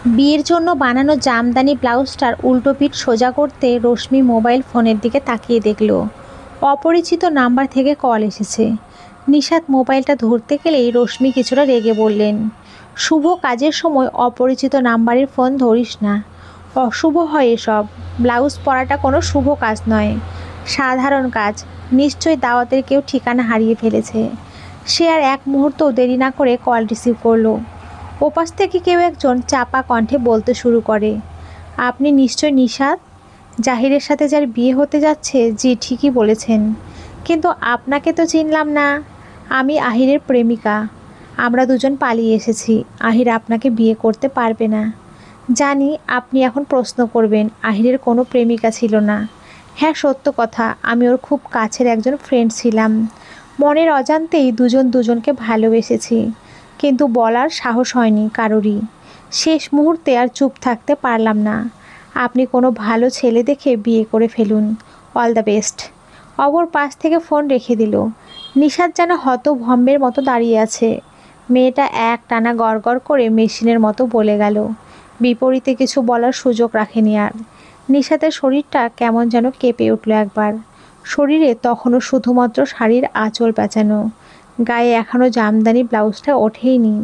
বিয়ের জন্য বানানো জামদানি ব্লাউজটার উল্টো পিঠ সোজা করতে রশ্মি মোবাইল ফোনের দিকে তাকিয়ে দেখল অপরিচিত নাম্বার থেকে কল এসেছে। নিশাত মোবাইলটা ধরতে গেলেই রশ্মি কিছুটা রেগে বললেন, শুভ কাজের সময় অপরিচিত নাম্বারের ফোন ধরিস না, অশুভ হয় এসব। ব্লাউজ পরাটা কোনো শুভ কাজ নয়, সাধারণ কাজ। নিশ্চয়ই দাওয়াতের কেউ ঠিকানা হারিয়ে ফেলেছে। সে আর এক মুহূর্ত দেরি না করে কল রিসিভ করলো। ওপাশ থেকে কেউ একজন চাপা কণ্ঠে বলতে শুরু করে, আপনি নিশ্চয় নিশাত, জাহিরের সাথে যার বিয়ে হতে যাচ্ছে। জি ঠিকই বলেছেন, কিন্তু আপনাকে তো চিনলাম না। আমি আহিরের প্রেমিকা। আমরা দুজন পালিয়ে এসেছি। আহির আপনাকে বিয়ে করতে পারবে না। জানি আপনি এখন প্রশ্ন করবেন আহিরের কোনো প্রেমিকা ছিল না। হ্যাঁ সত্য কথা, আমি ওর খুব কাছের একজন ফ্রেন্ড ছিলাম। মনের অজান্তেই দুজন দুজনকে ভালোবেসেছি, কিন্তু বলার সাহস হয়নি কারোরই। শেষ মুহূর্তে আর চুপ থাকতে পারলাম না। আপনি কোনো ভালো ছেলে দেখে বিয়ে করে ফেলুন। All the best. অপর পাশ থেকে ফোন রেখে দিল। নিশাত যেন হতভম্বের মতো দাঁড়িয়ে আছে। মেয়েটা এক টানা গড়গড় করে মেশিনের মতো বলে গেল। বিপরীতে কিছু বলার সুযোগ রাখেনি আর। নিশাতের শরীরটা কেমন যেন কেঁপে উঠল একবার। শরীরে তখনও শুধুমাত্র শাড়ির আঁচল পেঁচানো, গায়ে এখনও জামদানি ব্লাউজটা ওঠেইনি।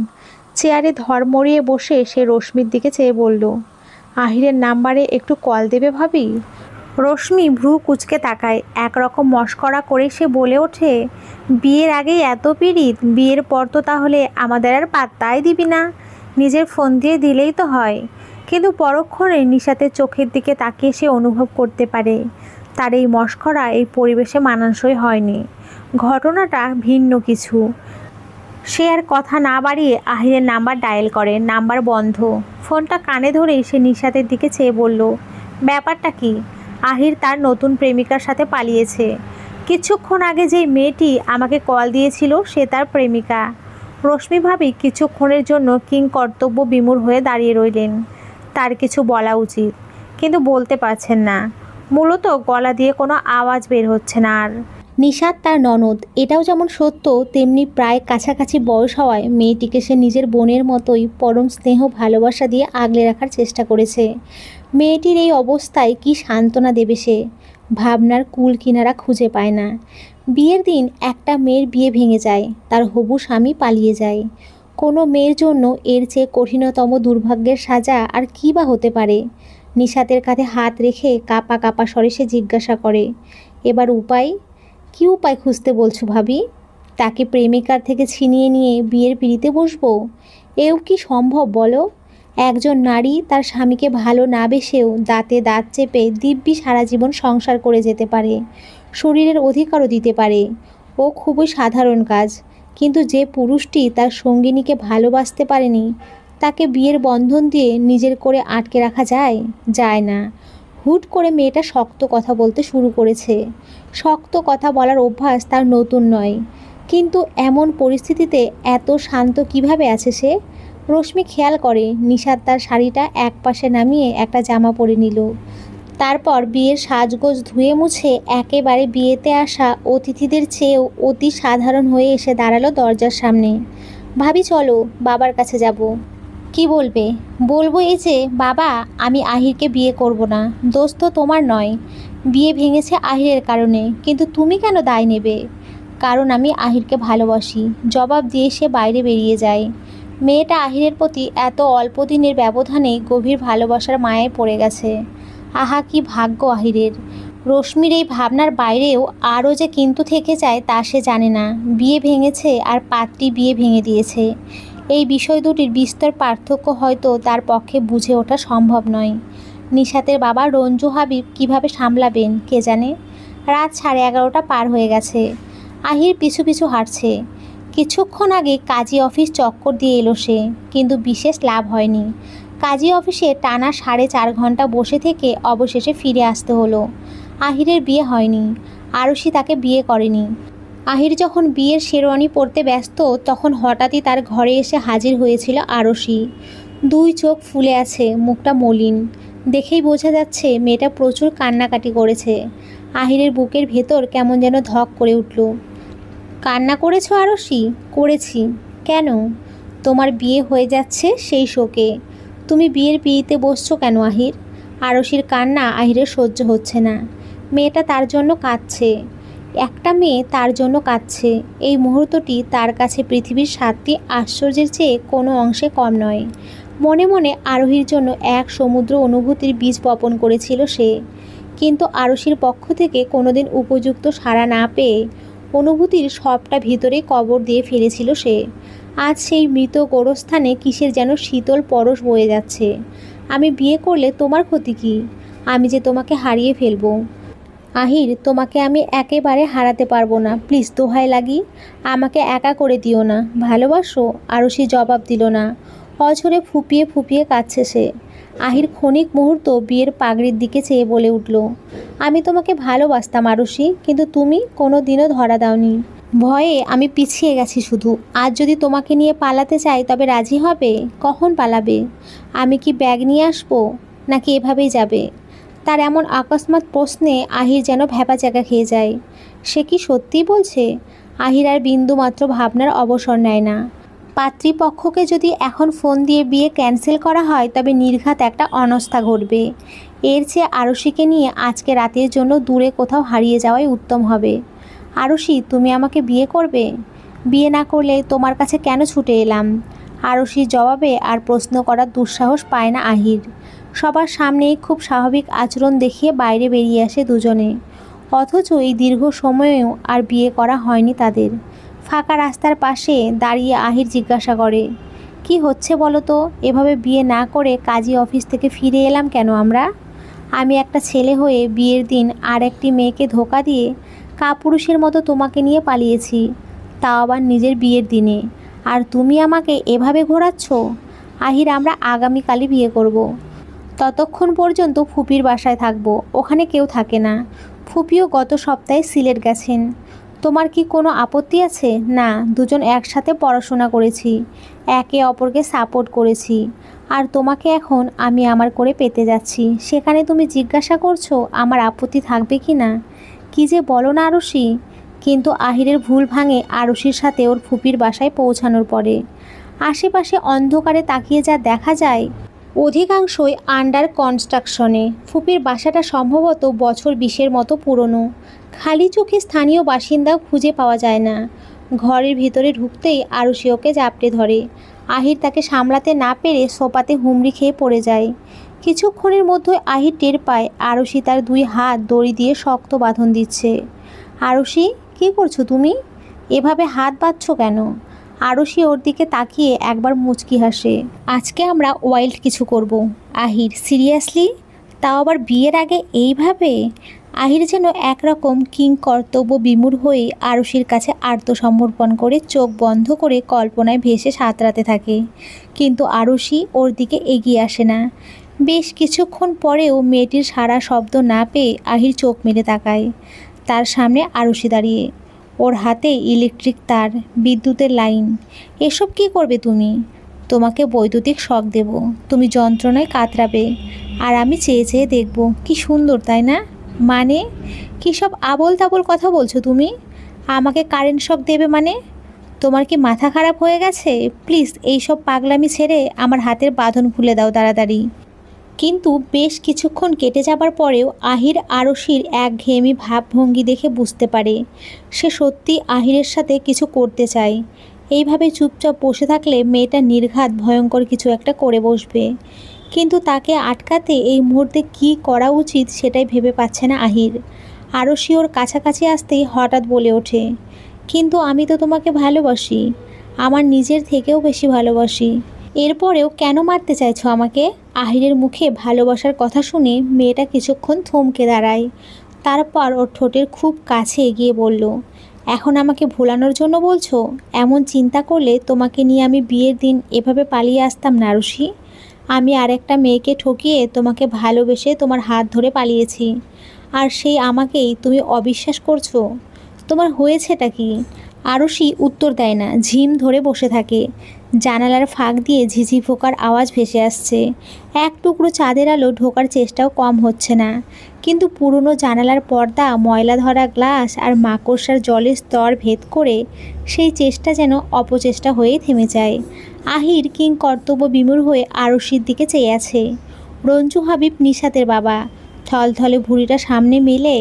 চেয়ারে ধড়মড়িয়ে বসে সে রশ্মির দিকে চেয়ে বলল, আহিরের নাম্বারে একটু কল দেবে ভাবি? রশ্মি ভ্রু কুঁচকে তাকায়। একরকম মশকরা করে সে বলে ওঠে, বিয়ের আগেই এত পীড়িত, বিয়ের পর তো তাহলে আমাদের আর পাত্তাই দিবি না? নিজের ফোন দিয়ে দিলেই তো হয়। কিন্তু পরক্ষণে নিশাতের চোখের দিকে তাকিয়ে সে অনুভব করতে পারে তার এই মশকরা এই পরিবেশে মানানসই হয়নি। ঘটনাটা ভিন্ন কিছু। সে আর কথা না বাড়িয়ে আহিরের নাম্বার ডায়াল করে। নাম্বার বন্ধ। ফোনটা কানে ধরেই সে নিশাতের দিকে চেয়ে বলল, ব্যাপারটা কি? আহির তার নতুন প্রেমিকার সাথে পালিয়েছে। কিছুক্ষণ আগে যেই মেয়েটি আমাকে কল দিয়েছিল সে তার প্রেমিকা। রশ্মি ভাবি কিছুক্ষণের জন্য কিংকর্তব্য বিমূঢ় হয়ে দাঁড়িয়ে রইলেন। তার কিছু বলা উচিত, কিন্তু বলতে পারছেন না। মূলত গলা দিয়ে কোনো আওয়াজ বের হচ্ছে না আর। নিশাত তার ননদ, এটাও যেমন সত্য, তেমনি প্রায় কাছাকাছি বয়স হওয়ায় মেয়েটিকে সে নিজের বোনের মতোই পরম স্নেহ ভালোবাসা দিয়ে আগলে রাখার চেষ্টা করেছে। মেয়েটির এই অবস্থায় কি সান্ত্বনা দেবে সে? ভাবনার কুল কিনারা খুঁজে পায় না। বিয়ের দিন একটা মেয়ের বিয়ে ভেঙে যায়, তার হবু স্বামী পালিয়ে যায়। কোনো মেয়ের জন্য এর চেয়ে কঠিনতম দুর্ভাগ্যের সাজা আর কী বা হতে পারে? নিশাতের কাঁধে হাত রেখে কাঁপা কাঁপা স্বরে সে জিজ্ঞাসা করে, এবার উপায়? কী উপায় খুঁজতে বলছো ভাবি? তাকে প্রেমিকার থেকে ছিনিয়ে নিয়ে বিয়ের পিঁড়িতে বসবো? এও কি সম্ভব বলো? একজন নারী তার স্বামীকে ভালো না বেসেও দাঁতে দাঁত চেপে দিব্যি সারা জীবন সংসার করে যেতে পারে, শরীরের অধিকারও দিতে পারে। ও খুবই সাধারণ কাজ। কিন্তু যে পুরুষটি তার সঙ্গিনীকে ভালোবাসতে পারেনি, তাকে বিয়ের বন্ধন দিয়ে নিজের করে আটকে রাখা যায়? যায় না। হুট করে মেয়েটা শক্ত কথা বলতে শুরু করেছে। শক্ত কথা বলার অভ্যাস তার নতুন নয়, কিন্তু এমন পরিস্থিতিতে এত শান্ত কিভাবে আছে সে? রশ্মি খেয়াল করে নিশাত তার শাড়িটা এক পাশে নামিয়ে একটা জামা পরে নিল। তারপর বিয়ের সাজগোজ ধুয়ে মুছে একেবারে বিয়েতে আসা অতিথিদের চেয়েও অতি সাধারণ হয়ে এসে দাঁড়ালো দরজার সামনে। ভাবি চলো, বাবার কাছে যাব। কি বলবে? বলবো এই যে বাবা, আমি আহিরকে বিয়ে করব না। দোষ তো তোমার নয়। বিয়ে ভেঙেছে আহিরের কারণে, কিন্তু তুমি কেন দায় নেবে? কারণ আমি আহিরকে ভালোবাসি, জবাব দিয়ে সে বাইরে বেরিয়ে যায়। মেয়েটা আহিরের প্রতি এত অল্প দিনের ব্যবধানে গভীর ভালোবাসার মায়ায় পড়ে গেছে। আহা কি ভাগ্য আহিরের! রশ্মির এই ভাবনার বাইরেও আরও যে কিন্তু থেকে যায় তা সে জানে না। বিয়ে ভেঙেছে আর পাত্রী বিয়ে ভেঙে দিয়েছে। এই বিষয় দুটির বিস্তর পার্থক্য হয়তো তার পক্ষে বুঝে ওঠা সম্ভব নয়। নিশাতের বাবা রঞ্জু হাবিব কিভাবে সামলাবেন কে জানে। রাত 11:30 পার হয়ে গেছে। আহির পিছু পিছু হাঁটছে। কিছুক্ষণ আগে কাজী অফিস চক্কর দিয়ে এলো সে, কিন্তু বিশেষ লাভ হয়নি। কাজী অফিসে টানা 4.5 ঘন্টা বসে থেকে অবশেষে ফিরে আসতে হলো। আহিরের বিয়ে হয়নি, আরশি তাকে বিয়ে করেনি। আহির যখন বিয়ের শেরওয়ানি পরতে ব্যস্ত, তখন হঠাৎই তার ঘরে এসে হাজির হয়েছিল আরশি। 2 চোখ ফুলে আছে, মুখটা মলিন। দেখেই বোঝা যাচ্ছে মেয়েটা প্রচুর কান্নাকাটি করেছে। আহিরের বুকের ভেতর কেমন যেন ধক করে উঠল। কান্না করেছো আরশি? করেছি। কেন? তোমার বিয়ে হয়ে যাচ্ছে সেই শোকে। তুমি বিয়ের পিঁড়িতে বসছো কেন আহির? আরশির কান্না আহিরের সহ্য হচ্ছে না। মেয়েটা তার জন্য কাঁদছে, একটা মেয়ে তার জন্য কাঁদছে। এই মুহূর্তটি তার কাছে পৃথিবীর 7টি আশ্চর্যের চেয়ে কোনো অংশে কম নয়। মনে মনে আরোহীর জন্য এক সমুদ্র অনুভূতির বীজ বপন করেছিল সে, কিন্তু আরশির পক্ষ থেকে কোনোদিন উপযুক্ত সাড়া না পেয়ে অনুভূতির সবটা ভিতরে কবর দিয়ে ফেলেছিল সে। আজ সেই মৃত গোরস্থানে কিসের যেন শীতল পরশ বয়ে যাচ্ছে। আমি বিয়ে করলে তোমার ক্ষতি কী? আমি যে তোমাকে হারিয়ে ফেলবো। আহির, তোমাকে আমি একেবারে হারাতে পারবো না, প্লিজ দোহাই লাগি, আমাকে একা করে দিও না। ভালোবাসো? আরশি জবাব দিল না। অঝরে ফুপিয়ে ফুপিয়ে কাঁদছে সে। আহির ক্ষণিক মুহূর্ত বিয়ের পাগড়ির দিকে চেয়ে বলে উঠল, আমি তোমাকে ভালোবাসতাম আরশি, কিন্তু তুমি কোনো দিনও ধরা দাওনি। ভয়ে আমি পিছিয়ে গেছি শুধু। আজ যদি তোমাকে নিয়ে পালাতে চাই তবে রাজি হবে? কখন পালাবে? আমি কি ব্যাগ নিয়ে আসবো, নাকি এভাবেই যাবে? তার এমন আকস্মাৎ প্রশ্নে আহির যেন ভ্যাবাচ্যাকা খেয়ে যায়। সে কি সত্যিই বলছে? আহির আর বিন্দুমাত্র ভাবনার অবসর নেয় না। পাত্রীপক্ষকে যদি এখন ফোন দিয়ে বিয়ে ক্যান্সেল করা হয় তবে নির্ঘাত একটা অনাস্থা ঘটবে। এর চেয়ে আরশিকে নিয়ে আজকে রাতের জন্য দূরে কোথাও হারিয়ে যাওয়াই উত্তম হবে। আরশি, তুমি আমাকে বিয়ে করবে? বিয়ে না করলে তোমার কাছে কেন ছুটে এলাম? আরশির জবাবে আর প্রশ্ন করার দুঃসাহস পায় না আহির। সবার সামনেই খুব স্বাভাবিক আচরণ দেখিয়ে বাইরে বেরিয়ে আসে দুজনে। অথচ এই দীর্ঘ সময়েও আর বিয়ে করা হয়নি তাদের। ফাঁকা রাস্তার পাশে দাঁড়িয়ে আহির জিজ্ঞাসা করে, কি হচ্ছে বলো তো? এভাবে বিয়ে না করে কাজী অফিস থেকে ফিরে এলাম কেন আমরা? আমি একটা ছেলে হয়ে বিয়ের দিন আর একটি মেয়েকে ধোঁকা দিয়ে কাপুরুষের মতো তোমাকে নিয়ে পালিয়েছি, তাও আবার নিজের বিয়ের দিনে। আর তুমি আমাকে এভাবে ঘোরাচ্ছ? আহির, আমরা আগামীকালই বিয়ে করব। ততক্ষণ পর্যন্ত ফুপির বাসায় থাকবো, ওখানে কেউ থাকে না। ফুপিও গত সপ্তাহে সিলেট গেছেন। তোমার কি কোনো আপত্তি আছে? না, দুজন একসাথে পড়াশোনা করেছি, একে অপরকে সাপোর্ট করেছি। আর তোমাকে এখন আমি আমার করে পেতে যাচ্ছি, সেখানে তুমি জিজ্ঞাসা করছো আমার আপত্তি থাকবে কি না? কী যে বলো না আরশি। কিন্তু আহিরের ভুল ভাঙে আরশির সাথে ওর ফুপির বাসায় পৌঁছানোর পরে। আশেপাশে অন্ধকারে তাকিয়ে যা দেখা যায় অধিকাংশই আন্ডার কনস্ট্রাকশনে। ফুপির বাসাটা সম্ভবত বছর 20-এর মতো পুরনো। খালি চোখে স্থানীয় বাসিন্দাও খুঁজে পাওয়া যায় না। ঘরের ভিতরে ঢুকতেই আরশি ওকে জাপটে ধরে। আহির তাকে সামলাতে না পেরে সোফাতে হুমড়ি খেয়ে পড়ে যায়। কিছুক্ষণের মধ্যে আহির টের পায় আরশি তার 2 হাত দড়ি দিয়ে শক্ত বাঁধন দিচ্ছে। আরশি, কী করছো তুমি? এভাবে হাত বাঁধছো কেন? আরশি ওর দিকে তাকিয়ে একবার মুচকি হাসে। আজকে আমরা ওয়াইল্ড কিছু করব। আহির, সিরিয়াসলি? তাও আবার বিয়ের আগে এইভাবে? আহির যেন একরকম কিং কর্তব্য বিমূঢ় হয়ে আরশির কাছে আত্মসমর্পণ করে চোখ বন্ধ করে কল্পনায় ভেসে সাঁতরাতে থাকে। কিন্তু আরশি ওর দিকে এগিয়ে আসে না। বেশ কিছুক্ষণ পরেও মেয়েটির সারা শব্দ না পেয়ে আহির চোখ মেলে তাকায়। তার সামনে আরশি দাঁড়িয়ে, ওর হাতে ইলেকট্রিক তার, বিদ্যুতের লাইন। এসব কি করবে তুমি? তোমাকে বৈদ্যুতিক শক দেব, তুমি যন্ত্রণায় কাতরাবে, আর আমি চেয়ে চেয়ে দেখব। কি সুন্দর, তাই না? মানে কী সব আবোল তাবোল কথা বলছো তুমি? আমাকে কারেন্ট শক দেবে মানে? তোমার কি মাথা খারাপ হয়ে গেছে? প্লিজ এইসব পাগলামি ছেড়ে আমার হাতের বাঁধন খুলে দাও তাড়াতাড়ি। কিন্তু বেশ কিছুক্ষণ কেটে যাবার পরেও আহির আরশির একঘেয়েমি ভাবভঙ্গি দেখে বুঝতে পারে সে সত্যি আহিরের সাথে কিছু করতে চায়। এইভাবে চুপচাপ বসে থাকলে মেয়েটা নির্ঘাত ভয়ঙ্কর কিছু একটা করে বসবে। কিন্তু তাকে আটকাতে এই মুহূর্তে কি করা উচিত সেটাই ভেবে পাচ্ছে না আহির। আরশি ওর কাছাকাছি আসতেই হঠাৎ বলে ওঠে, কিন্তু আমি তো তোমাকে ভালোবাসি, আমার নিজের থেকেও বেশি ভালোবাসি। এরপরেও কেন মারতে চাইছো আমাকে? আহিরের মুখে ভালোবাসার কথা শুনে মেয়েটা কিছুক্ষণ থমকে দাঁড়ায়। তারপর ওর ঠোঁটের খুব কাছে এগিয়ে বলল, এখন আমাকে ভোলানোর জন্য বলছো? এমন চিন্তা করলে তোমাকে নিয়ে আমি বিয়ের দিন এভাবে পালিয়ে আসতাম না আরশি। আমি আরেকটা মেয়েকে ঠকিয়ে তোমাকে ভালোবেসে তোমার হাত ধরে পালিয়েছি, আর সেই আমাকেই তুমি অবিশ্বাস করছো? তোমার হয়েছেটা কি? আরশি উত্তর দেয় না, ঝিম ধরে বসে থাকে। জানালার ফাঁক দিয়ে ঝিঝি পোকার আওয়াজ ভেসে আসছে। এক টুকরো চাঁদের আলো ঢোকার চেষ্টাও কম হচ্ছে না, কিন্তু পুরনো জানালার পর্দা, ময়লা ধরা গ্লাস আর মাকড়সার জলের স্তর ভেদ করে সেই চেষ্টা যেন অপচেষ্টা হয়েই থেমে যায়। আহির কিং কর্তব্য বিমূঢ় হয়ে আরশির দিকে চেয়ে আছে। রঞ্জু হাবিব নিশাতের বাবা থলথলে ভুঁড়িটা সামনে মেলে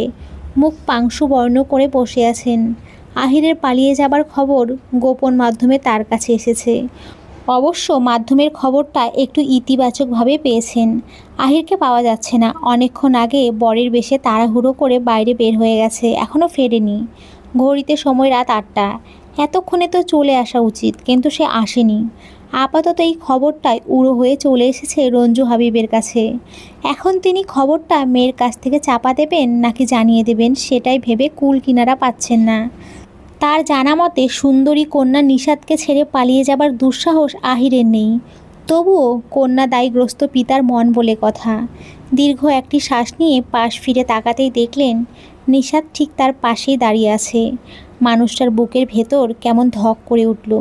মুখ পাংশু বর্ণ করে বসে আছেন। আহিরের পালিয়ে যাবার খবর গোপন মাধ্যমে তার কাছে এসেছে। অবশ্য মাধ্যমের খবরটা একটু ইতিবাচকভাবে পেয়েছেন। আহিরকে পাওয়া যাচ্ছে না। অনেকক্ষণ আগে বরের বেশে তাড়াহুড়ো করে বাইরে বের হয়ে গেছে, এখনও ফেরেনি। ঘড়িতে সময় রাত 8টা। এতক্ষণে তো চলে আসা উচিত, কিন্তু সে আসেনি। আপাতত এই খবরটাই উড়ো হয়ে চলে এসেছে রঞ্জু হাবিবের কাছে। এখন তিনি খবরটা মেয়ের কাছ থেকে চাপা দেবেন নাকি জানিয়ে দেবেন, সেটাই ভেবে কুল কিনারা পাচ্ছেন না। তার জানা মতে সুন্দরী কন্যা নিশাতকে ছেড়ে পালিয়ে যাবার দুঃসাহস আহিরের নেই। তবুও কন্যা দায়গ্রস্ত পিতার মন বলে কথা। দীর্ঘ একটি শ্বাস নিয়ে পাশ ফিরে তাকাতেই দেখলেন নিশাত ঠিক তার পাশেই দাঁড়িয়ে আছে। মানুষটার বুকের ভেতর কেমন ধক করে উঠল।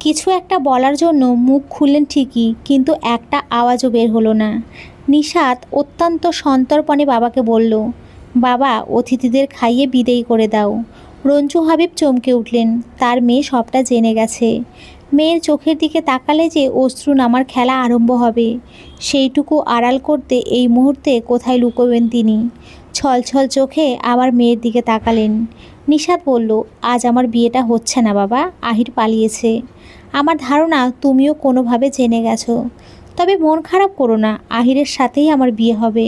কিছু একটা বলার জন্য মুখ খুললেন ঠিকই, কিন্তু একটা আওয়াজও বের হলো না। নিশাত অত্যন্ত সন্তর্পণে বাবাকে বলল, বাবা, অতিথিদের খাইয়ে বিদেয় করে দাও। রঞ্জু হাবিব চমকে উঠলেন। তার মেয়ে সবটা জেনে গেছে। মেয়ের চোখের দিকে তাকালে যে অশ্রু নামার খেলা আরম্ভ হবে, সেইটুকু আড়াল করতে এই মুহূর্তে কোথায় লুকোবেন তিনি। ছলছল চোখে আবার মেয়ের দিকে তাকালেন। নিশাত বলল, আজ আমার বিয়েটা হচ্ছে না বাবা, আহির পালিয়েছে। আমার ধারণা তুমিও কোনোভাবে জেনে গেছো। তবে মন খারাপ করো না, আহিরের সাথেই আমার বিয়ে হবে।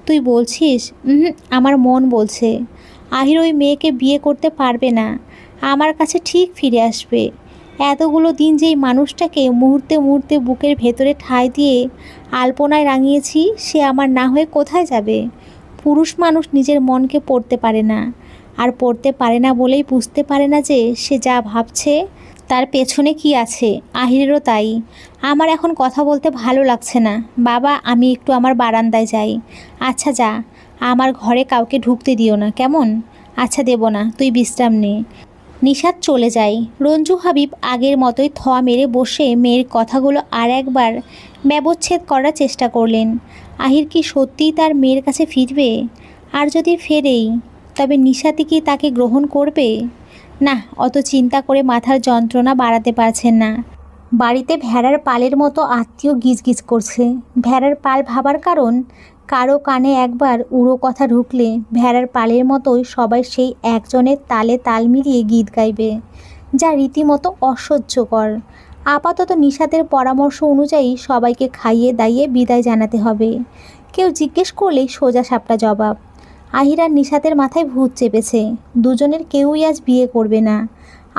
তুই বলছিস? আমার মন বলছে আহির ওই মেয়েকে বিয়ে করতে পারবে না, আমার কাছে ঠিক ফিরে আসবে। এতগুলো দিন যেই মানুষটাকে মুহূর্তে মুহূর্তে বুকের ভেতরে ঠাঁই দিয়ে আলপনায় রাঙিয়েছি, সে আমার না হয়ে কোথায় যাবে? পুরুষ মানুষ নিজের মনকে পড়তে পারে না, আর পড়তে পারে না বলেই বুঝতে পারে না যে সে যা ভাবছে তার পেছনে কি আছে। আহিরেরও তাই। আমার এখন কথা বলতে ভালো লাগছে না বাবা, আমি একটু আমার বারান্দায় যাই। আচ্ছা যা, আমার ঘরে কাউকে ঢুকতে দিও না, কেমন? আচ্ছা দেব না, তুই বিশ্রাম নে। নিশাত চলে যায়। রঞ্জু হাবিব আগের মতোই মেরে বসে মেয়ের কথাগুলো আর একবার ব্যবচ্ছেদ করার চেষ্টা করলেন। আহির কি সত্যিই তার মেয়ের কাছে ফিরবে? আর যদি ফেরেই, তবে নিশাতি কি তাকে গ্রহণ করবে? না, অত চিন্তা করে মাথার যন্ত্রণা বাড়াতে পারছেন না। বাড়িতে ভেড়ার পালের মতো আত্মীয় গিজগিজ করছে। ভেড়ার পাল ভাবার কারণ, কারো কানে একবার উড়ো কথা ঢুকলে ভেড়ার পালের মতোই সবাই সেই একজনের তালে তাল মিলিয়ে গীত গাইবে, যা রীতিমতো অসহ্যকর। আপাতত নিশাতের পরামর্শ অনুযায়ী সবাইকে খাইয়ে দাইয়ে বিদায় জানাতে হবে। কেউ জিজ্ঞেস করলেই সোজা সাপটা জবাব। আহির আর নিশাতের মাথায় ভূত চেপেছে। দুজনের কেউই আজ বিয়ে করবে না।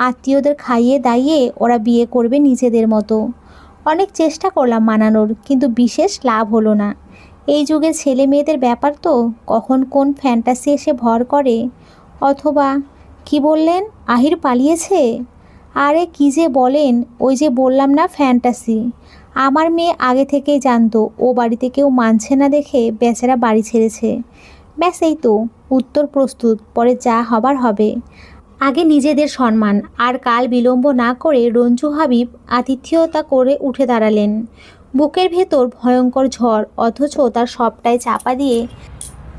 আত্মীয়দের খাইয়ে দাইয়ে ওরা বিয়ে করবে নিজেদের মতো। অনেক চেষ্টা করলাম মানানোর, কিন্তু বিশেষ লাভ হলো না। এই যুগের ছেলে মেয়েদের ব্যাপার তো, কখন কোন ফ্যান্টাসি এসে ভর করে। অথবা কি বললেন, আহির পালিয়েছে? আরে কি যে বলেন, ওই যে বললাম না ফ্যান্টাসি। আমার মেয়ে আগে থেকেই জানতো ও বাড়িতে কেউ মানছে না দেখে বেচারা বাড়ি ছেড়েছে। ব্যাস এই তো, উত্তর প্রস্তুত, পরে যা হবার হবে। আগে নিজেদের সম্মান। আর কাল বিলম্ব না করে রঞ্জু হাবিব আতিথেয়তা করে উঠে দাঁড়ালেন। বুকের ভেতর ভয়ঙ্কর ঝড়, অথচ তার সবটাই চাপা দিয়ে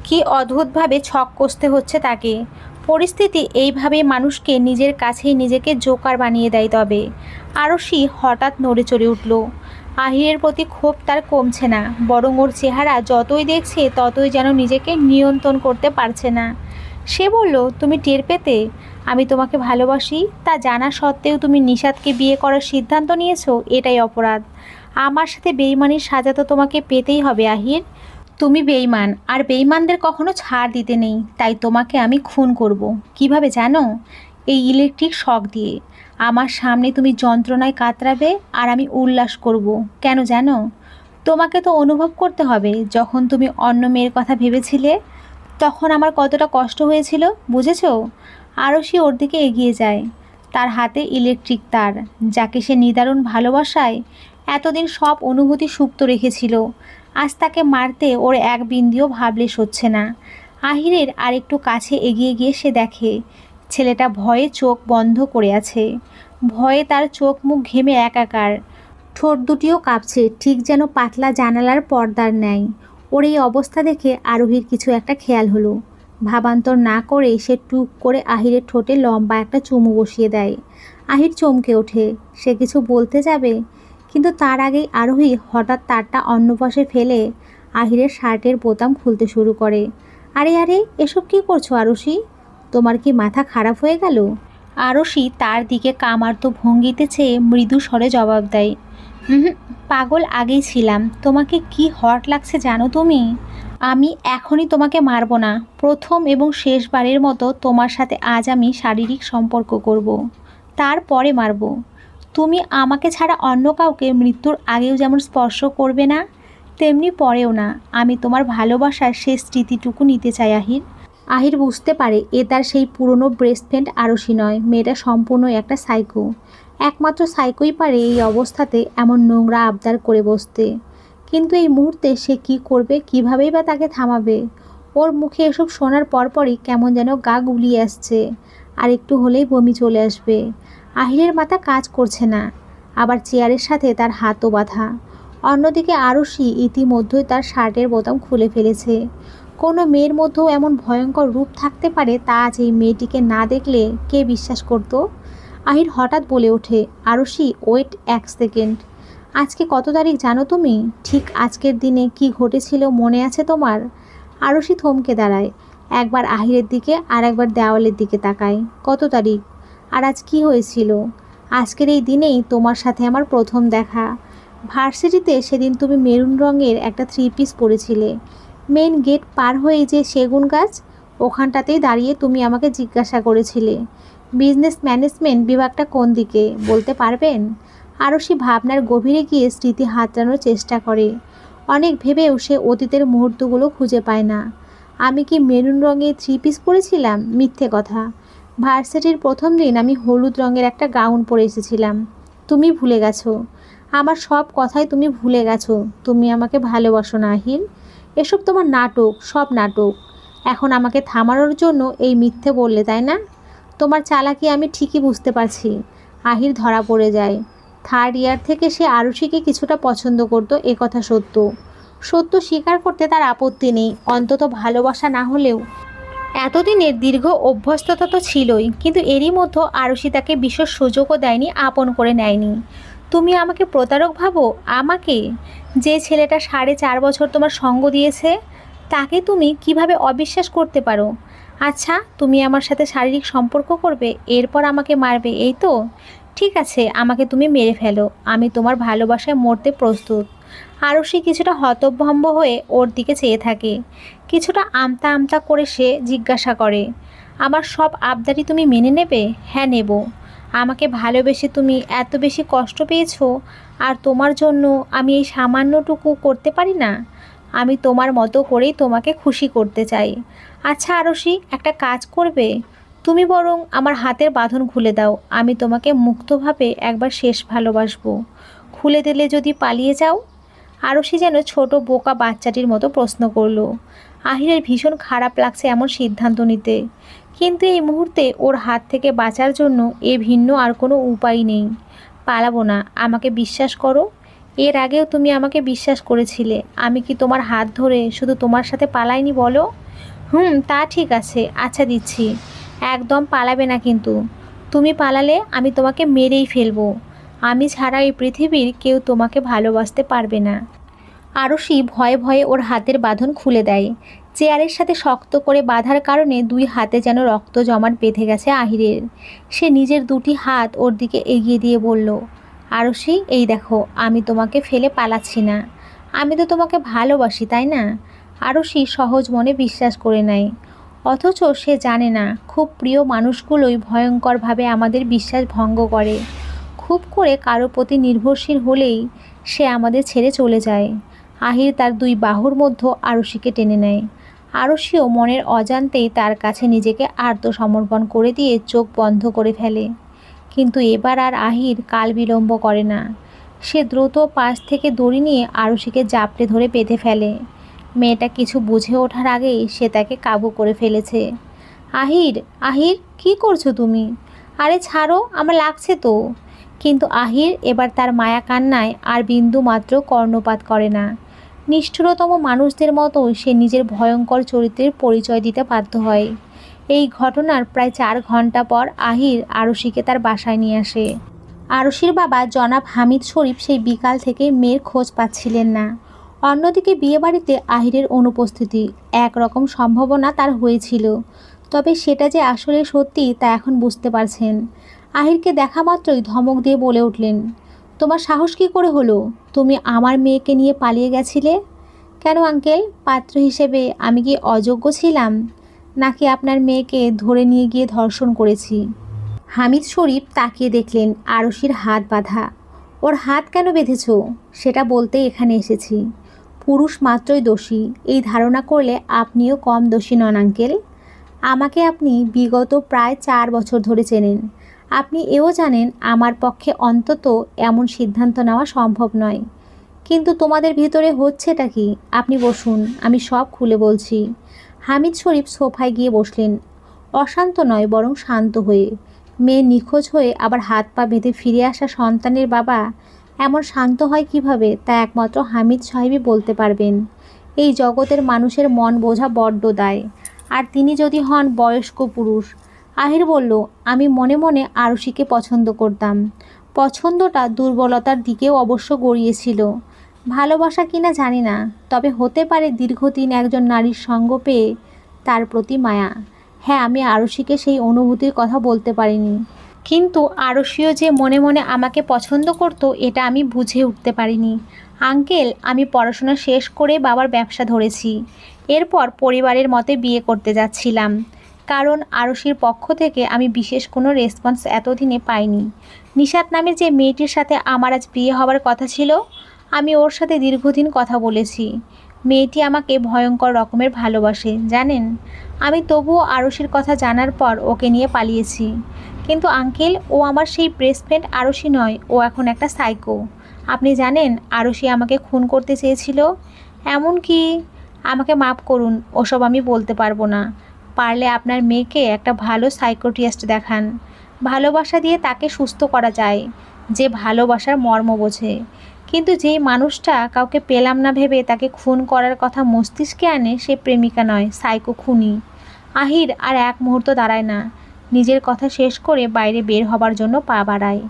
কি অদ্ভুতভাবে ছক কষতে হচ্ছে তাকে। পরিস্থিতি এইভাবে মানুষকে নিজের কাছেই নিজেকে জোকার বানিয়ে দেয়। তবে আরশি হঠাৎ নড়ে চড়ে উঠল। আহিরের প্রতি ক্ষোভ তার কমছে না, বরং ওর চেহারা যতই দেখছে ততই যেন নিজেকে নিয়ন্ত্রণ করতে পারছে না। সে বলল, তুমি টের পেতে আমি তোমাকে ভালোবাসি, তা জানা সত্ত্বেও তুমি নিশাতকে বিয়ে করার সিদ্ধান্ত নিয়েছো, এটাই অপরাধ। আমার সাথে বেইমানির সাজা তো তোমাকে পেতেই হবে আহির। তুমি বেইমান, আর বেইমানদের কখনো ছাড় দিতে নেই। তাই তোমাকে আমি খুন করব। কিভাবে জানো? এই ইলেকট্রিক শক দিয়ে। আমার সামনে তুমি যন্ত্রণায় কাতরাবে আর আমি উল্লাস করব। কেন জানো? তোমাকে তো অনুভব করতে হবে, যখন তুমি অন্য মেয়ের কথা ভেবেছিলে তখন আমার কতটা কষ্ট হয়েছিল, বুঝেছো? আরশি ওর দিকে এগিয়ে যায়। তার হাতে ইলেকট্রিক তার, যাকে সে নিদারুণ ভালোবাসায় এতদিন সব অনুভূতি সুপ্ত রেখেছিল। আজ তাকে মারতে ওর এক বিন্দুও ভাবলেশ হচ্ছে না। আহিরের আর একটু কাছে এগিয়ে গিয়ে সে দেখে ছেলেটা ভয়ে চোখ বন্ধ করে আছে। ভয়ে তার চোখ মুখ ঘেমে একাকার, ঠোঁট দুটিও কাঁপছে ঠিক যেন পাতলা জানালার পর্দার ন্যায়। ওর এই অবস্থা দেখে আরোহীর কিছু একটা খেয়াল হলো। ভাবান্তর না করে সে টুক করে আহিরের ঠোঁটে লম্বা একটা চুমু বসিয়ে দেয়। আহির চমকে ওঠে, সে কিছু বলতে যাবে, কিন্তু তার আগেই আরোহী হঠাৎ তারটা অন্য পাশে ফেলে আহিরের শার্টের বোতাম খুলতে শুরু করে। আরে আরে, এসব কী করছো আরুষি? তোমার কি মাথা খারাপ হয়ে গেল? আরুষি তার দিকে কামার্ত ভঙ্গিতে চেয়ে মৃদু স্বরে জবাব দেয়, পাগল আগেই ছিলাম। তোমাকে কি হট লাগছে জানো তুমি? আমি এখনই তোমাকে মারব না। প্রথম এবং শেষবারের মতো তোমার সাথে আজ আমি শারীরিক সম্পর্ক করব, তারপরে মারব। তুমি আমাকে ছাড়া অন্য কাউকে মৃত্যুর আগেও যেমন স্পর্শ করবে না, তেমনি পরেও না। আমি তোমার ভালোবাসার শেষ স্মৃতিটুকু নিতে চাই আহির। আহির বুঝতে পারে এ তার সেই পুরনো বেস্ট ফ্রেন্ড আরুষি নয়, মেয়েটা সম্পূর্ণ একটা সাইকো। একমাত্র সাইকোই পারে এই অবস্থাতে এমন নোংরা আবদার করে বসতে। কিন্তু এই মুহূর্তে সে কি করবে, কিভাবেই বা তাকে থামাবে? ওর মুখে এসব শোনার পরপরই কেমন যেন গা গুলিয়ে আসছে, আর একটু হলেই বমি চলে আসবে। আহিরের মাথা কাজ করছে না, আবার চেয়ারের সাথে তার হাতও বাঁধা। অন্যদিকে আরুষি ইতিমধ্যেই তার শার্টের বোতাম খুলে ফেলেছে। কোনো মেয়ের মধ্যেও এমন ভয়ঙ্কর রূপ থাকতে পারে তা আজ এই মেয়েটিকে না দেখলে কে বিশ্বাস করত? আহির হঠাৎ বলে ওঠে, আরুষি ওয়েট 1 সেকেন্ড। আজকে কত তারিখ জানো তুমি? ঠিক আজকের দিনে কি ঘটেছিল মনে আছে তোমার? আরুষি থমকে দাঁড়ায়, একবার আহিরের দিকে আর একবার দেওয়ালের দিকে তাকায়। কত তারিখ? আর আজ কি হয়েছিল? আজকের এই দিনেই তোমার সাথে আমার প্রথম দেখা। ভার্সিটিতে সেদিন তুমি মেরুন রঙের একটা 3 পিস পরেছিলে। মেন গেট পার হয়ে যে সেগুন গাছ, ওখানটাতেই দাঁড়িয়ে তুমি আমাকে জিজ্ঞাসা করেছিলে বিজনেস ম্যানেজমেন্ট বিভাগটা কোন দিকে, বলতে পারবেন? আরুষি ভাবনার গভীরে গিয়ে স্মৃতি হাতড়ানোর চেষ্টা করে। অনেক ভেবেও সে অতীতের মুহূর্তগুলো খুঁজে পায় না। আমি কি মেরুন রঙের 3 পিস পরেছিলাম? মিথ্যে কথা। ভার্সিটির প্রথম দিন আমি হলুদ রঙের একটা গাউন পরে এসেছিলাম। তুমি ভুলে গেছো। আমার সব কথাই তুমি ভুলে গেছো। তুমি আমাকে ভালোবাসো না আহিল। এসব তোমার নাটক, সব নাটক। এখন আমাকে থামানোর জন্য এই মিথ্যে বললে, তাই না? তোমার চালাকি আমি ঠিকই বুঝতে পারছি। আহির ধরা পড়ে যায়। 3rd ইয়ার থেকে সে আরুষিকে কিছুটা পছন্দ করত, এ কথা সত্য। সত্য স্বীকার করতে তার আপত্তি নেই, অন্তত ভালোবাসা না হলেও এতদিনের দীর্ঘ অভ্যস্ততা তো ছিলই। কিন্তু এরই মধ্যে আরুষি তাকে বিশেষ সুযোগও দেয়নি, আপন করে নেয়নি। তুমি আমাকে প্রতারক ভাবো? আমাকে? যে ছেলেটা 4.5 বছর তোমার সঙ্গ দিয়েছে, তাকে তুমি কিভাবে অবিশ্বাস করতে পারো? আচ্ছা, তুমি আমার সাথে শারীরিক সম্পর্ক করবে, এরপর আমাকে মারবে, এই তো? ঠিক আছে, আমাকে তুমি মেরে ফেলো, আমি তোমার ভালোবাসায় মরতে প্রস্তুত। আরুষি কিছুটা হতভম্ব হয়ে ওর দিকে চেয়ে থাকে। কিছুটা আমতা আমতা করে সে জিজ্ঞাসা করে, আমার সব আবদারি তুমি মেনে নেবে? হ্যাঁ, নেব। আমাকে ভালোবেসে তুমি এত বেশি কষ্ট পেয়েছো, আর তোমার জন্য আমি এই সামান্যটুকু করতে পারি না? আমি তোমার মতো করেই তোমাকে খুশি করতে চাই। আচ্ছা আরুষি, একটা কাজ করবে? তুমি বরং আমার হাতের বাঁধন খুলে দাও, আমি তোমাকে মুক্তভাবে একবার শেষ ভালোবাসবো। খুলে দিলে যদি পালিয়ে যাও? আরুষি যেন ছোট বোকা বাচ্চাটির মতো প্রশ্ন করল। আহিরের ভীষণ খারাপ লাগছে এমন সিদ্ধান্ত নিতে, কিন্তু এই মুহূর্তে ওর হাত থেকে বাঁচার জন্য ভিন্ন আর কোনো উপায় নেই। পালাবো না, আমাকে বিশ্বাস করো। এর আগেও তুমি আমাকে বিশ্বাস করেছিলে। আমি কি তোমার হাত ধরে শুধু তোমার সাথে পালাইনি বলো? তা ঠিক আছে, আচ্ছা দিচ্ছি। একদম পালাবে না কিন্তু। তুমি পালালে আমি তোমাকে মেরেই ফেলবো। আমি ছাড়া এই পৃথিবীর কেউ তোমাকে ভালোবাসতে পারবে না। আরুষি ভয়ে ভয়ে ওর হাতের বাঁধন খুলে দেয়। চেয়ারের সাথে শক্ত করে বাঁধার কারণে 2 হাতে যেন রক্ত জমাট বেঁধে গেছে আহিরের। সে নিজের 2টি হাত ওর দিকে এগিয়ে দিয়ে বলল, আরুষি, এই দেখো, আমি তোমাকে ফেলে পালাচ্ছি না। আমি তো তোমাকে ভালোবাসি, তাই না? আরুষি সহজ মনে বিশ্বাস করে নেয়। অথচ সে জানে না, খুব প্রিয় মানুষগুলোই ভয়ঙ্করভাবে আমাদের বিশ্বাস ভঙ্গ করে। খুব করে কারো প্রতি নির্ভরশীল হলেই সে আমাদের ছেড়ে চলে যায়। আহির তার 2 বাহুর মধ্যে আরুষিকে টেনে নেয়। আরুষিও মনের অজান্তেই তার কাছে নিজেকে আত্মসমর্পণ করে দিয়ে চোখ বন্ধ করে ফেলে। কিন্তু এবার আর আহির কাল বিলম্ব করে না। সে দ্রুত পাশ থেকে দড়ি নিয়ে আরুষিকে জাপটে ধরে বেঁধে ফেলে। মেয়েটা কিছু বুঝে ওঠার আগেই সে তাকে কাবু করে ফেলেছে। আহির, আহির, কি করছো তুমি? আরে ছাড়ো, আমার লাগছে তো। কিন্তু আহির এবার তার মায়া কান্নায় আর বিন্দু মাত্র কর্ণপাত করে না। নিষ্ঠুরতম মানুষদের মতো সে নিজের ভয়ঙ্কর চরিত্রের পরিচয় দিতে বাধ্য হয়। এই ঘটনার প্রায় 4 ঘন্টা পর আহির আরশিকে তার বাসায় নিয়ে আসে। আরশির বাবা জনাব হামিদ শরীফ সেই বিকাল থেকে মেয়ের খোঁজ পাচ্ছিলেন না। অন্যদিকে বিয়েবাড়িতে আহিরের অনুপস্থিতি একরকম সম্ভাবনা তার হয়েছিল, তবে সেটা যে আসলে সত্যি তা এখন বুঝতে পারছেন। আহিরকে দেখা মাত্রই ধমক দিয়ে বলে উঠলেন, তোমার সাহস কী করে হলো? তুমি আমার মেয়েকে নিয়ে পালিয়ে গেছিলে কেন আঙ্কেল? পাত্র হিসেবে আমি কি অযোগ্য ছিলাম, নাকি আপনার মেয়েকে ধরে নিয়ে গিয়ে ধর্ষণ করেছি? হামিদ শরীফ তাকিয়ে দেখলেন আরশির হাত বাঁধা। ওর হাত কেন বেঁধেছ সেটা বলতে এখানে এসেছি। পুরুষ মাত্রই দোষী এই ধারণা করলে আপনিও কম দোষী নন আঙ্কেল। আমাকে আপনি বিগত প্রায় 4 বছর ধরে চেনেন। আপনি এও জানেন আমার পক্ষে অন্তত এমন সিদ্ধান্ত নেওয়া সম্ভব নয়। কিন্তু তোমাদের ভিতরে হচ্ছেটা কি? আপনি বসুন, আমি সব খুলে বলছি। হামিদ শরীফ সোফায় গিয়ে বসলেন, অশান্ত নয় বরং শান্ত হয়ে। মেয়ে নিখোঁজ হয়ে আবার হাত পা বেঁধে ফিরে আসা সন্তানের বাবা এমন শান্ত হয় কিভাবে তা একমাত্র হামিদ সাহেবই বলতে পারবেন। এই জগতের মানুষের মন বোঝা বড্ড দায়, আর তিনি যদি হন বয়স্ক পুরুষ। আহির বলল, আমি মনে মনে আরশিকে পছন্দ করতাম। পছন্দটা দুর্বলতার দিকেও অবশ্য গড়িয়েছিল। ভালোবাসা কিনা জানি না, তবে হতে পারে দীর্ঘদিন একজন নারীর সঙ্গ পেয়ে তার প্রতি মায়া। হ্যাঁ, আমি আরশিকে সেই অনুভূতির কথা বলতে পারিনি, কিন্তু আরশিও যে মনে মনে আমাকে পছন্দ করত এটা আমি বুঝে উঠতে পারিনি। আঙ্কেল, আমি পড়াশোনা শেষ করে বাবার ব্যবসা ধরেছি। এরপর পরিবারের মতে বিয়ে করতে যাচ্ছিলাম, কারণ আরশির পক্ষ থেকে আমি বিশেষ কোনো রেসপন্স এতদিনে পাইনি। নিশাত নামের যে মেয়েটির সাথে আমার আজ বিয়ে হওয়ার কথা ছিল, আমি ওর সাথে দীর্ঘদিন কথা বলেছি। মেয়েটি আমাকে ভয়ঙ্কর রকমের ভালোবাসে জানেন। আমি তবুও আরশির কথা জানার পর ওকে নিয়ে পালিয়েছি। কিন্তু আঙ্কেল, ও আমার সেই বেস্ট ফ্রেন্ড আরশি নয়, ও এখন একটা সাইকো। আপনি জানেন আরশি আমাকে খুন করতে চেয়েছিল। এমনকি আমাকে মাফ করুন, ওসব আমি বলতে পারবো না। পারলে আপনার মেয়েকে একটা ভালো সাইকোট্রিস্ট দেখান। ভালোবাসা দিয়ে তাকে সুস্থ করা যায়, যে ভালোবাসার মর্ম বোঝে। কিন্তু যেই মানুষটা কাউকে পেলাম না ভেবে তাকে খুন করার কথা মস্তিষ্কে আনে, সে প্রেমিকা নয়, সাইকো খুনি। আহির আর এক মুহূর্ত দাঁড়ায় না। নিজের কথা শেষ করে বাইরে বের হবার জন্য পা বাড়ায়।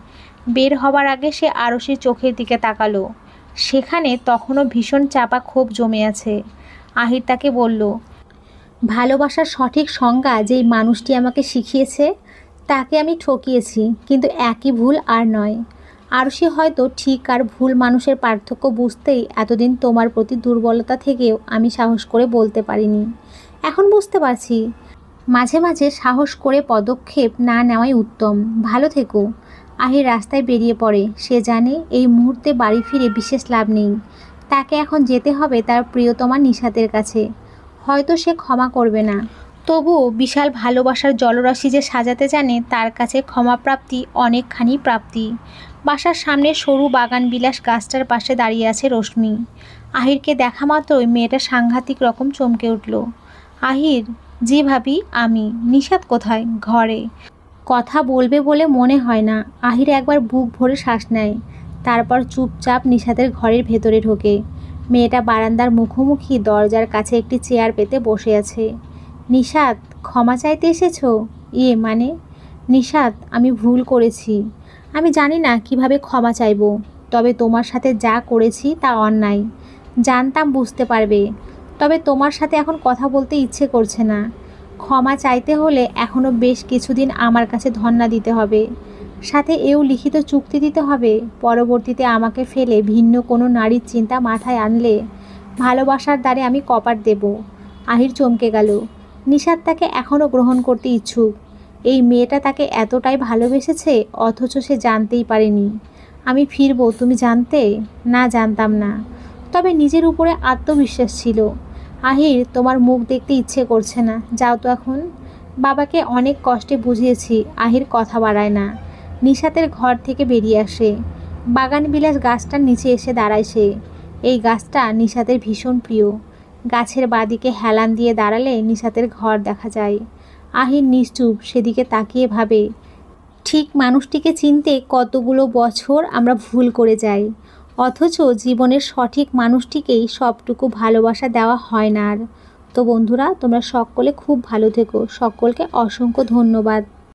বের হবার আগে সে আরশির চোখের দিকে তাকালো। সেখানে তখনও ভীষণ চাপা ক্ষোভ জমে আছে। আহির তাকে বলল, ভালোবাসার সঠিক সংজ্ঞা যেই মানুষটি আমাকে শিখিয়েছে তাকে আমি ঠকিয়েছি, কিন্তু একই ভুল আর নয়। আরশি হয়তো ঠিক আর ভুল মানুষের পার্থক্য বুঝতেই এতদিন তোমার প্রতি দুর্বলতা থেকেও আমি সাহস করে বলতে পারিনি। এখন বুঝতে পারছি, মাঝে মাঝে সাহস করে পদক্ষেপ না নেওয়াই উত্তম। ভালো থেকো। আহির রাস্তায় বেরিয়ে পড়ে। সে জানে এই মুহূর্তে বাড়ি ফিরে বিশেষ লাভ নেই। তাকে এখন যেতে হবে তার প্রিয়তমা নিশাতের কাছে। হয়তো সে ক্ষমা করবে না, তবুও বিশাল ভালোবাসার জলরাশি যে সাজাতে জানে তার কাছে ক্ষমাপ্রাপ্তি অনেকখানি প্রাপ্তি। বাসার সামনে সরু বাগান বিলাস গাছটার পাশে দাঁড়িয়ে আছে রশ্মি। আহিরকে দেখা মাত্রই মেয়েটা সাংঘাতিক রকম চমকে উঠল। আহির, জি ভাবি আমি। নিশাত কোথায়? ঘরে। কথা বলবে বলে মনে হয় না। আহির একবার বুক ভরে শ্বাস নেয়, তারপর চুপচাপ নিশাতের ঘরের ভেতরে ঢোকে। মেয়েটা বারান্দার মুখোমুখি দরজার কাছে একটি চেয়ার পেতে বসে আছে। নিশাত, ক্ষমা চাইতে এসেছো? মানে নিশাত, আমি ভুল করেছি। আমি জানি না কিভাবে ক্ষমা চাইবো, তবে তোমার সাথে যা করেছি তা অন্যায়। জানতাম বুঝতে পারবে, তবে তোমার সাথে এখন কথা বলতে ইচ্ছে করছে না। ক্ষমা চাইতে হলে এখনও বেশ কিছুদিন আমার কাছে ধন্না দিতে হবে, সাথে এও লিখিত চুক্তি দিতে হবে, পরবর্তীতে আমাকে ফেলে ভিন্ন কোনো নারীর চিন্তা মাথায় আনলে ভালোবাসার দ্বারে আমি কপাট দেব। আহির চমকে গেল। নিশাত তাকে এখনও গ্রহণ করতে ইচ্ছুক। এই মেয়েটা তাকে এতটাই ভালোবেসেছে, অথচ সে জানতেই পারেনি। আমি ফিরব তুমি জানতে? না, জানতাম না, তবে নিজের উপরে আত্মবিশ্বাস ছিল। আহির, তোমার মুখ দেখতে ইচ্ছে করছে না, যাও তো এখন। বাবাকে অনেক কষ্টে বুঝিয়েছি। আহির কথা বাড়ায় না। নিশাতের ঘর থেকে বেরিয়ে আসে। বাগান বিলাস গাছটার নিচে এসে দাঁড়ায় সে। এই গাছটা নিশাতের ভীষণ প্রিয়। গাছের বাদিকে হেলান দিয়ে দাঁড়ালে নিশাতের ঘর দেখা যায়। আহির নিশ্চুপ সেদিকে তাকিয়ে ভাবে, ঠিক মানুষটিকে চিনতে কতগুলো বছর আমরা ভুল করে যাই, অথচ জীবনের সঠিক মানুষটিকেই সবটুকু ভালোবাসা দেওয়া হয় না আর। তো বন্ধুরা, তোমরা সকলে খুব ভালো থেকো, সকলকে অসংখ্য ধন্যবাদ।